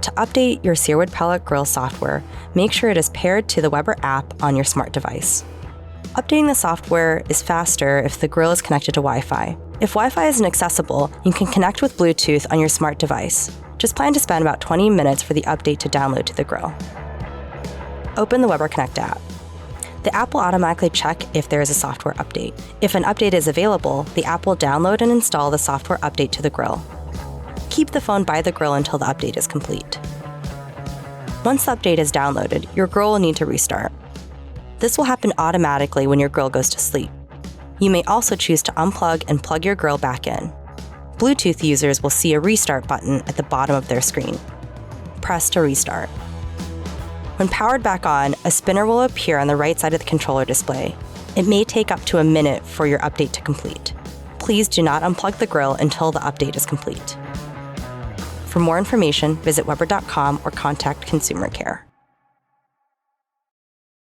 To update your Searwood pellet grill software, make sure it is paired to the Weber app on your smart device. Updating the software is faster if the grill is connected to Wi-Fi. If Wi-Fi isn't accessible, you can connect with Bluetooth on your smart device. Just plan to spend about 20 minutes for the update to download to the grill. Open the Weber Connect app. The app will automatically check if there is a software update. If an update is available, the app will download and install the software update to the grill. Keep the phone by the grill until the update is complete. Once the update is downloaded, your grill will need to restart. This will happen automatically when your grill goes to sleep. You may also choose to unplug and plug your grill back in. Bluetooth users will see a restart button at the bottom of their screen. Press to restart. When powered back on, a spinner will appear on the right side of the controller display. It may take up to a minute for your update to complete. Please do not unplug the grill until the update is complete. For more information, visit Weber.com or contact Consumer Care.